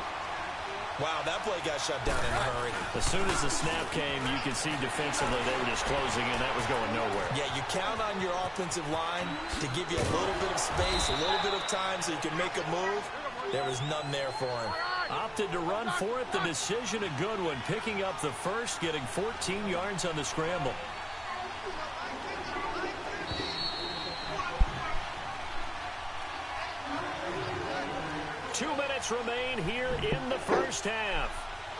Wow, that play got shut down in a hurry. As soon as the snap came, you could see defensively they were just closing in. That was going nowhere. Yeah, you count on your offensive line to give you a little bit of space, a little bit of time so you can make a move. There was none there for him. Opted to run for it. The decision a good one. Picking up the first, getting 14 yards on the scramble. Two minutes remain here in the first half.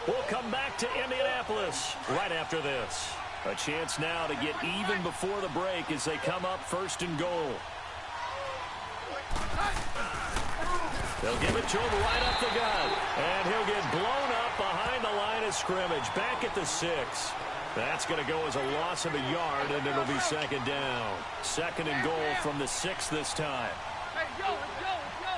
We'll come back to Indianapolis right after this. A chance now to get even before the break as they come up 1st and goal. They'll give it to him right up the gut. And he'll get blown up behind the line of scrimmage. Back at the 6. That's going to go as a loss of a yard, and it'll be second down. Second and goal from the 6 this time. Hey, let's go, let's go, let's go.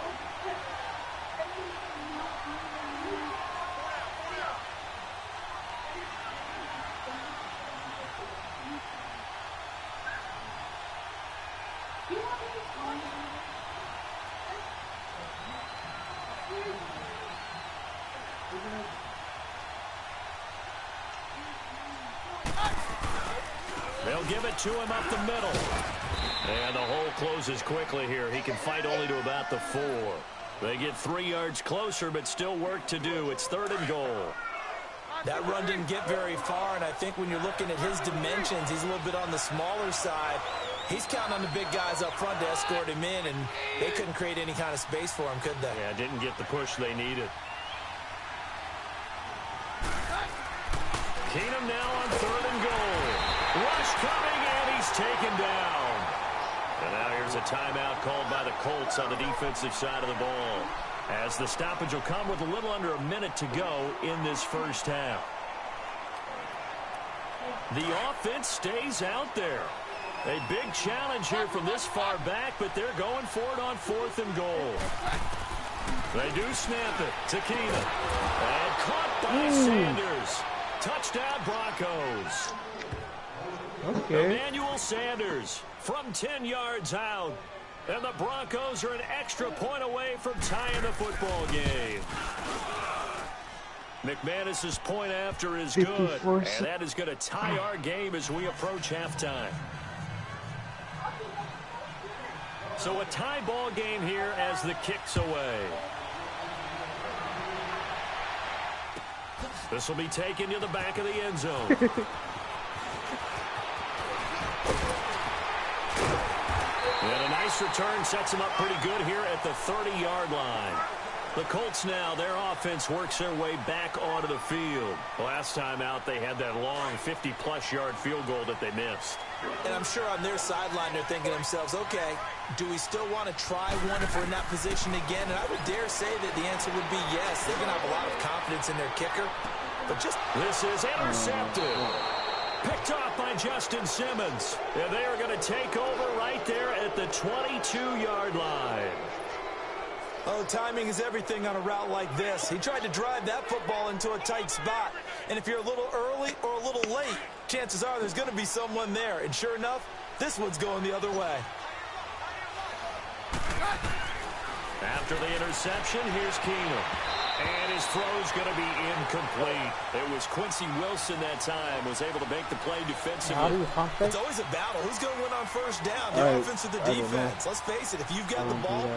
They'll give it to him up the middle. And the hole closes quickly here. He can fight only to about the 4. They get 3 yards closer, but still work to do. It's third and goal. That run didn't get very far, and I think when you're looking at his dimensions, he's a little bit on the smaller side. He's counting on the big guys up front to escort him in, and they couldn't create any kind of space for him, could they? Yeah, didn't get the push they needed. Keenum now on third and goal. Rush coming, and he's taken down. And now here's a timeout called by the Colts on the defensive side of the ball, as the stoppage will come with a little under a minute to go in this first half. The offense stays out there. A big challenge here from this far back, but they're going for it on 4th and goal. They do snap it to Keenum. And caught by Sanders. Touchdown, Broncos. Okay. Emmanuel Sanders from 10 yards out. And the Broncos are an extra point away from tying the football game. McManus's point after is good. And that is going to tie our game as we approach halftime. So a tie ball game here as the kick's away. This will be taken to the back of the end zone. And a nice return sets him up pretty good here at the 30-yard line. The Colts now, their offense works their way back onto the field. Last time out, they had that long 50-plus yard field goal that they missed. And I'm sure on their sideline they're thinking to themselves, okay, do we still want to try one if we're in that position again? And I would dare say that the answer would be yes. They're going to have a lot of confidence in their kicker. But just this is intercepted. Picked off by Justin Simmons. And they are going to take over right there at the 22-yard line. Oh, timing is everything on a route like this. He tried to drive that football into a tight spot. And if you're a little early or a little late, chances are there's going to be someone there. And sure enough, this one's going the other way. After the interception, here's Keenum. And his throw's going to be incomplete. It was Quincy Wilson that time, was able to make the play defensively. It's always a battle. Who's going to win on first down, the offense or the defense? Let's face it, if you've got the ball,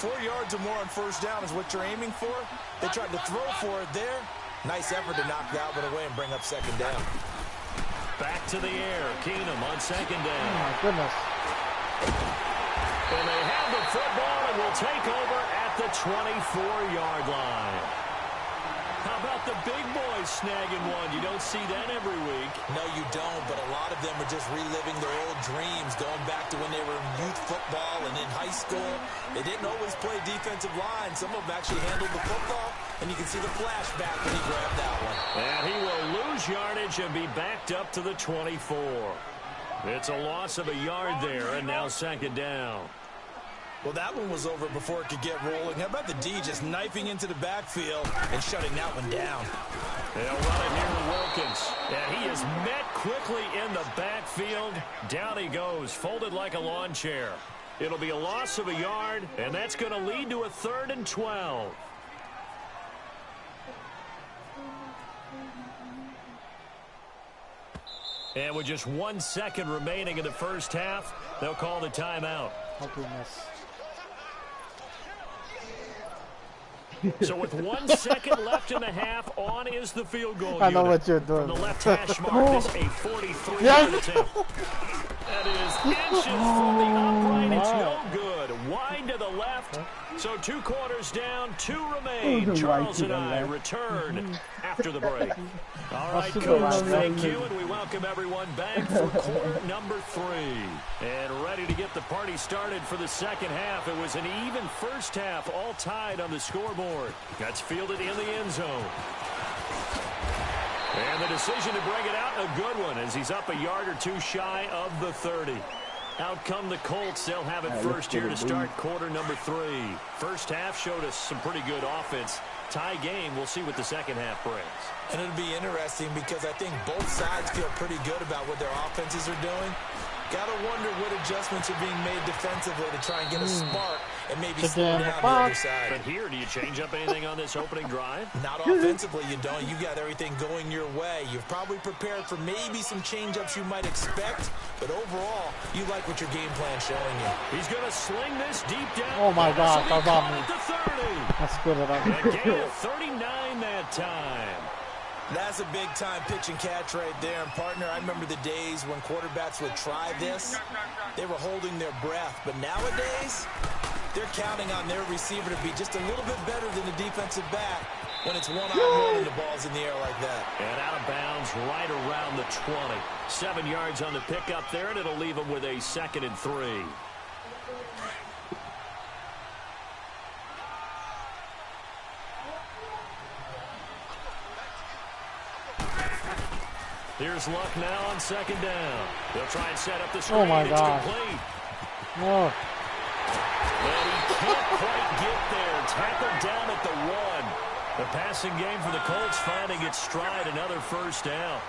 4 yards or more on first down is what you're aiming for. They tried to throw for it there. Nice effort to knock that one away and bring up second down. Back to the air. Keenum on second down. Oh, my goodness. And they have the football and will take over at the 24-yard line. How about the big boys snagging one? You don't see that every week. No, you don't, but a lot of them are just reliving their old dreams, going back to when they were in youth football and in high school. They didn't always play defensive line. Some of them actually handled the football, and you can see the flashback when he grabbed that one. And he will lose yardage and be backed up to the 24. It's a loss of a yard there, and now second down. Well, that one was over before it could get rolling. How about the D just knifing into the backfield and shutting that one down? They'll run it here to Wilkins. And he is met quickly in the backfield. Down he goes, folded like a lawn chair. It'll be a loss of a yard, and that's going to lead to a 3rd and 12. And with just 1 second remaining in the first half, they'll call the timeout. Oh, goodness. So with 1 second left in the half, on is the field goal I know unit. what you're doing. From the left hash mark is a 43-yard attempt. That is inches from the upright. It's no good. Wide to the left. So 2 quarters down, 2 remain. Charles and I return after the break. All right, Coach, thank you, and we welcome everyone back for quarter number 3. And ready to get the party started for the second half. It was an even first half, all tied on the scoreboard. That's fielded in the end zone. And the decision to bring it out, a good one, as he's up a yard or two shy of the 30. Out come the Colts. They'll have it first here to start quarter number 3. First half showed us some pretty good offense. Tie game. We'll see what the second half brings. And it'll be interesting because I think both sides feel pretty good about what their offenses are doing. Got to wonder what adjustments are being made defensively to try and get a spark and maybe slow down the other side. But here, do you change up anything on this opening drive? Not offensively, you don't. You got everything going your way. You've probably prepared for maybe some change-ups you might expect, but overall, you like what your game plan's showing you. He's going to sling this deep down. Oh my God, that's good at that. A gain of 39 that time. That's a big-time pitch and catch right there. And, partner, I remember the days when quarterbacks would try this. They were holding their breath. But nowadays, they're counting on their receiver to be just a little bit better than the defensive back when it's one-on-one and the ball's in the air like that. And out of bounds right around the 20. 7 yards on the pickup there, and it'll leave them with a 2nd and 3. Here's Luck now on 2nd down. They'll try and set up the screen. Oh my God. It's complete. No. And he can't quite get there. Tackled down at the 1. The passing game for the Colts finding its stride. Another first down.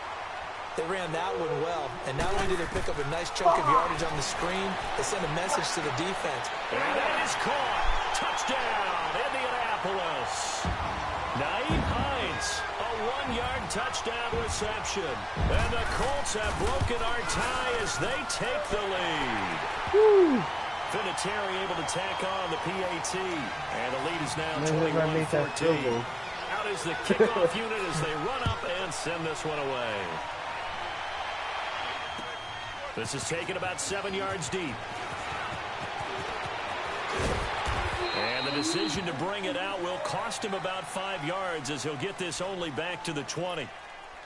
They ran that one well. And not only did they pick up a nice chunk of yardage on the screen, they sent a message to the defense. And that is caught. Touchdown, Indianapolis. Nyheim Hines, a 1-yard touchdown reception. And the Colts have broken our tie as they take the lead. Woo. Vinatieri able to tack on the PAT. And the lead is now 21-14. Out is the kickoff unit as they run up and send this one away. This is taken about 7 yards deep. And the decision to bring it out will cost him about 5 yards as he'll get this only back to the 20.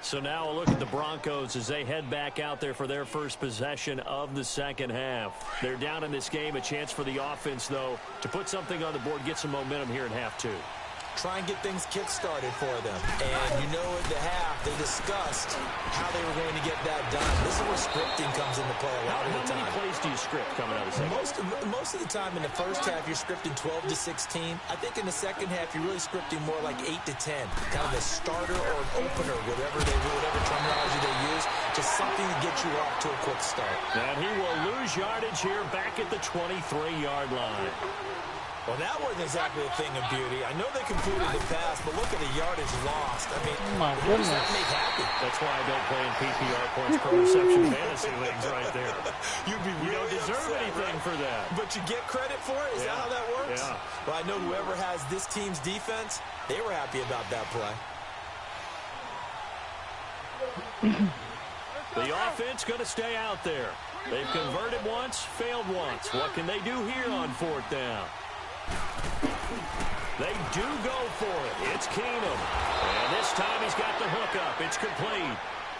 So now a look at the Broncos as they head back out there for their first possession of the second half. They're down in this game. A chance for the offense, though, to put something on the board, get some momentum here in half 2. Try and get things kick-started for them. And you know at the half, they discussed how they were going to get that done. This is where scripting comes into play a lot of the time. How many plays do you script coming out of the second? Most of the time in the first half, you're scripting 12 to 16. I think in the second half, you're really scripting more like 8 to 10. Kind of a starter or an opener, whatever terminology they use. Just something to get you off to a quick start. And he will lose yardage here back at the 23-yard line. Well, that wasn't exactly a thing of beauty. I know they completed the pass, but look at the yardage lost. I mean, my what goodness. does that make happy? That's why I don't play in PPR points per reception fantasy leagues right there. You don't deserve upset, anything right? for that. But you get credit for it? Is that how that works? Yeah. Well, I know whoever has this team's defense, they were happy about that play. The offense going to stay out there. They've converted once, failed once. What can they do here on 4th down? They do go for it. It's Keenum. And this time he's got the hook up. It's complete.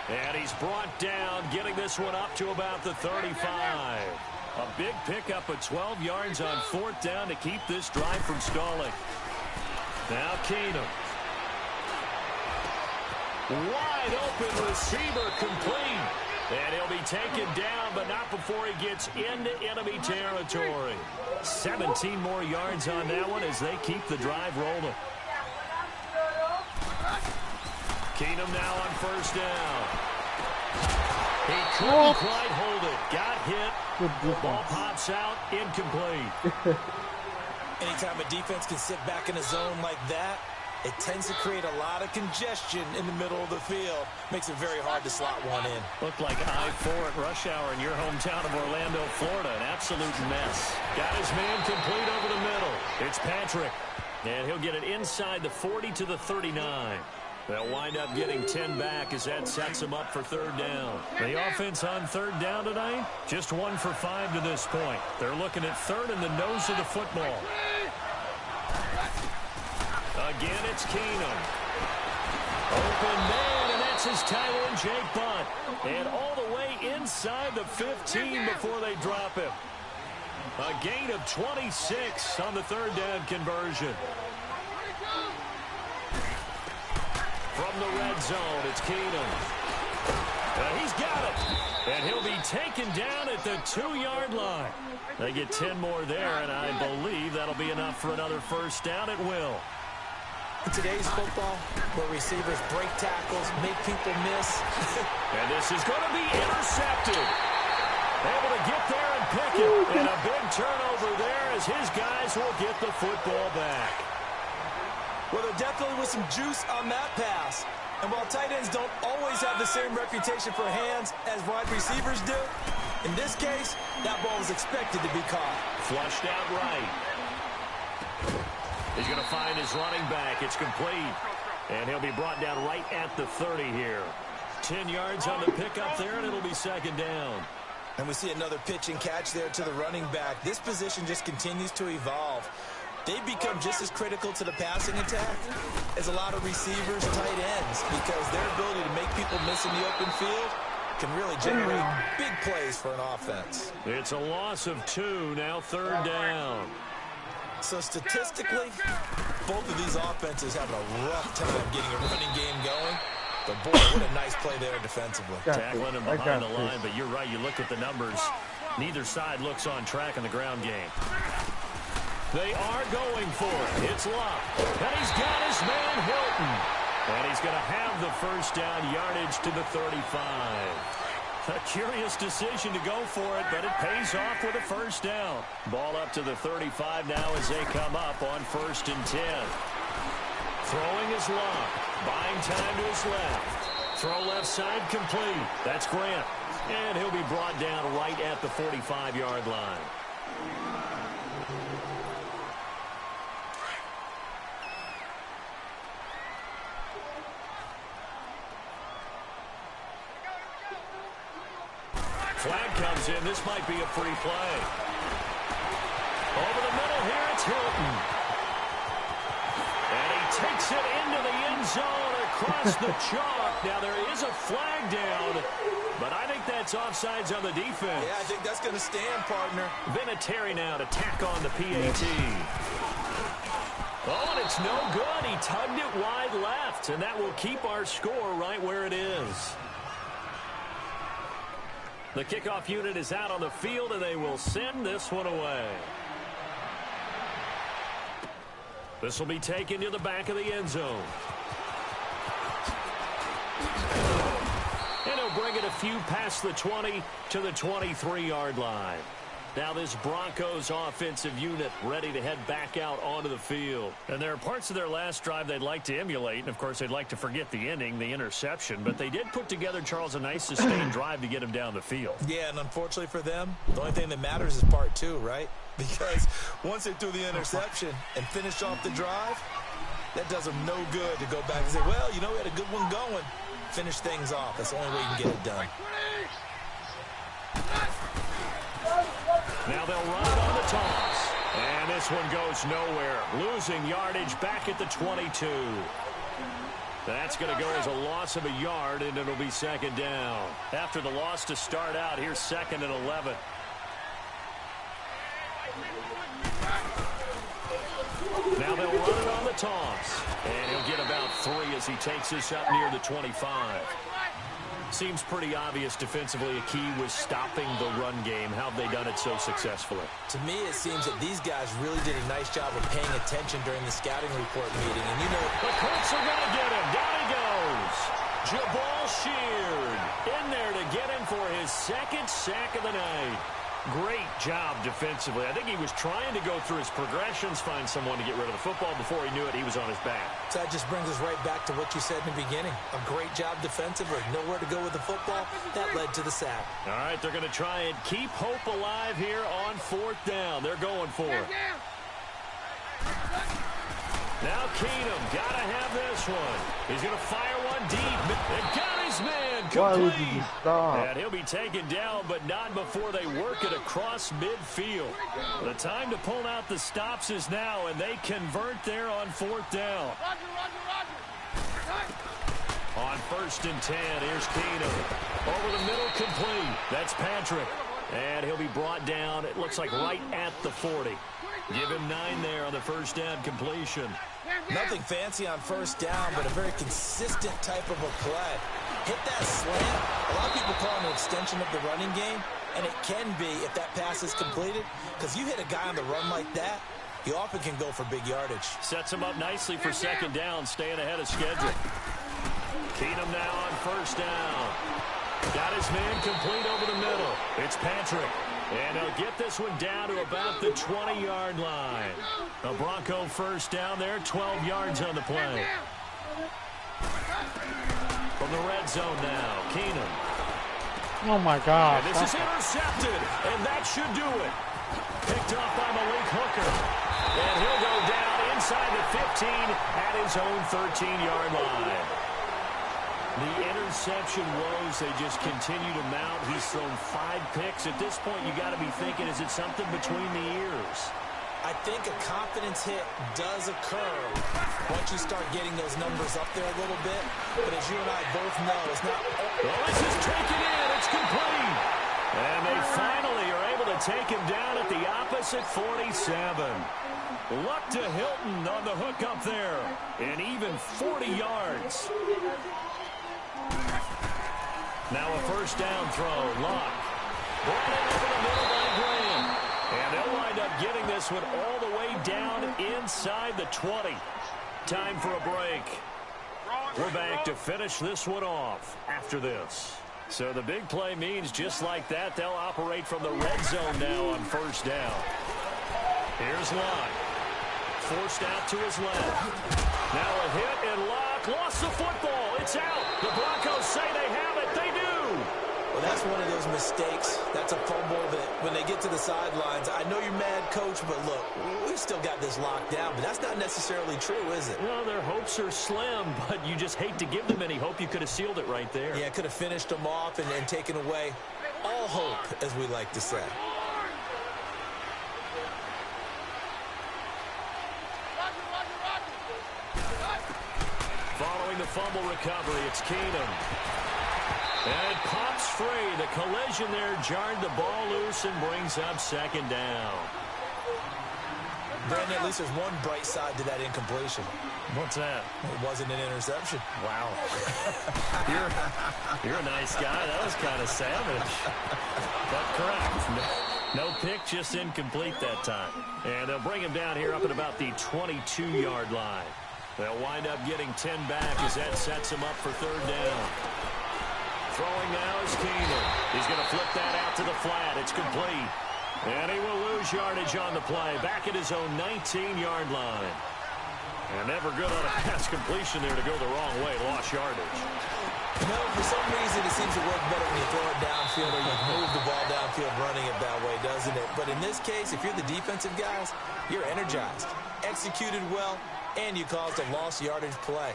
And he's brought down, getting this one up to about the 35. A big pickup of 12 yards on 4th down to keep this drive from stalling. Now Keenum. Wide open receiver complete. And he'll be taken down, but not before he gets into enemy territory. 17 more yards on that one as they keep the drive rolling. Keenum now on 1st down. He couldn't quite hold it. Got hit. Ball pops out. Incomplete. Anytime a defense can sit back in a zone like that, it tends to create a lot of congestion in the middle of the field. Makes it very hard to slot one in. Looked like I-4 at rush hour in your hometown of Orlando, Florida. An absolute mess. Got his man complete over the middle. It's Patrick. And he'll get it inside the 40 to the 39. They'll wind up getting 10 back as that sets them up for 3rd down. The offense on 3rd down tonight, just 1 for 5 to this point. They're looking at 3rd in the nose of the football. Again, it's Keenum. Open man, and that's his tight end, Jake Butt. And all the way inside the 15 before they drop him. A gain of 26 on the 3rd down conversion. From the red zone, it's Keenum. He's got it. And he'll be taken down at the 2-yard line. They get 10 more there, and I believe that'll be enough for another first down. It will. In today's football, where receivers break tackles, make people miss. And this is going to be intercepted. Able to get there and pick it. And a big turnover there as his guys will get the football back. Well, there definitely was some juice on that pass. And while tight ends don't always have the same reputation for hands as wide receivers do, in this case, that ball was expected to be caught. Flushed out right. He's going to find his running back. It's complete. And he'll be brought down right at the 30 here. 10 yards on the pickup there, and it'll be second down. And we see another pitch and catch there to the running back. This position just continues to evolve. They've become just as critical to the passing attack as a lot of receivers, tight ends, because their ability to make people miss in the open field can really generate big plays for an offense. It's a loss of 2, now third down. So statistically, both of these offenses having a rough time getting a running game going. But boy, what a nice play there defensively. Tackling him behind the line, but you're right, you look at the numbers. Neither side looks on track in the ground game. They are going for it. It's Love. And he's got his man Hilton. And he's going to have the first down yardage to the 35. A curious decision to go for it, but it pays off with a first down. Ball up to the 35 now as they come up on 1st and 10. Throwing is Love. Buying time to his left. Throw left side complete. That's Grant. And he'll be brought down right at the 45-yard line. Flag comes in. This might be a free play. Over the middle here, it's Hilton. And he takes it into the end zone across the chalk. Now, there is a flag down, but I think that's offsides on the defense. Yeah, I think that's going to stand, partner. Vinatieri now to tack on the PAT. Oh, and it's no good. He tugged it wide left, and that will keep our score right where it is. The kickoff unit is out on the field, and they will send this one away. This will be taken to the back of the end zone. And he'll bring it a few past the 20 to the 23-yard line. Now this Broncos offensive unit ready to head back out onto the field. And there are parts of their last drive they'd like to emulate. And, of course, they'd like to forget the ending, the interception. But they did put together, Charles, a nice sustained drive to get him down the field. Yeah, and unfortunately for them, the only thing that matters is part 2, right? Because once they threw the interception and finished off the drive, that does them no good to go back and say, well, you know, we had a good one going. Finish things off. That's the only way you can get it done. Now they'll run it on the toss. And this one goes nowhere. Losing yardage back at the 22. That's going to go as a loss of a yard, and it'll be second down. After the loss to start out, here's 2nd and 11. Now they'll run it on the toss. And he'll get about 3 as he takes this up near the 25. Seems pretty obvious defensively a key was stopping the run game. How have they done it so successfully? To me, it seems that these guys really did a nice job of paying attention during the scouting report meeting. And, you know, the Colts are going to get him. Down he goes. Jabal Sheard in there to get him for his 2nd sack of the night. Great job defensively. I think he was trying to go through his progressions, find someone to get rid of the football. Before he knew it, he was on his back. So that just brings us right back to what you said in the beginning. A great job defensively. Nowhere to go with the football. That led to the sack. All right, they're going to try and keep hope alive here on 4th down. They're going for it. Now Keenum, got to have this one. He's going to fire one deep. They got his man complete. And he'll be taken down, but not before they work it across midfield. The time to pull out the stops is now, and they convert there on 4th down. On 1st and 10, here's Keenum. Over the middle, complete. That's Patrick. And he'll be brought down, it looks like right at the 40. Give him 9 there on the first down completion. Nothing fancy on first down, but a very consistent type of a play. Hit that slant. A lot of people call it an extension of the running game, and it can be if that pass is completed, because you hit a guy on the run like that, he often can go for big yardage. Sets him up nicely for second down, staying ahead of schedule. Keenum now on first down. Got his man complete over the middle. It's Patrick. And he'll get this one down to about the 20-yard line. A Bronco first down there, 12 yards on the play. From the red zone now, Keenum. Oh, my God. And this is intercepted, and that should do it. Picked off by Malik Hooker. And he'll go down inside the 15 at his own 13-yard line. The interception woes, they just continue to mount. He's thrown 5 picks. At this point, you got to be thinking, is it something between the ears? I think a confidence hit does occur once you start getting those numbers up there a little bit. But as you and I both know, it's not... Well, this is taken in. It's complete. And they finally are able to take him down at the opposite 47. Luck to Hilton on the hook up there. And even 40 yards. Now a first down throw. Luck. Brought in over the middle by Graham. And they'll wind up getting this one all the way down inside the 20. Time for a break. We're back to finish this one off after this. So the big play means just like that, they'll operate from the red zone now on first down. Here's Luck. Forced out to his left. Now a hit and Luck lost the football. It's out. The Broncos say they have it. They do. Well, that's one of those mistakes. That's a fumble that when they get to the sidelines, I know you're mad, Coach, but look, we've still got this locked down. But that's not necessarily true, is it? Well, their hopes are slim, but you just hate to give them any hope. You could have sealed it right there. Yeah, could have finished them off and taken away all hope, as we like to say. Following the fumble recovery, it's Keenum. And it pops free. The collision there jarred the ball loose and brings up second down. Brandon, at least there's one bright side to that incompletion. What's that? It wasn't an interception. Wow. You're a nice guy. That was kind of savage. But correct. No pick, just incomplete that time. And they'll bring him down here up at about the 22-yard line. They'll wind up getting 10 back as that sets him up for third down. Throwing now is Keenum. He's going to flip that out to the flat. It's complete. And he will lose yardage on the play. Back at his own 19-yard line. And never good on a pass completion there to go the wrong way. Lost yardage. No, for some reason it seems to work better when you throw it downfield or you move the ball downfield running it that way, doesn't it? But in this case, if you're the defensive guys, you're energized, executed well, and you caused a lost yardage play.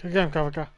Good game, Kavaka.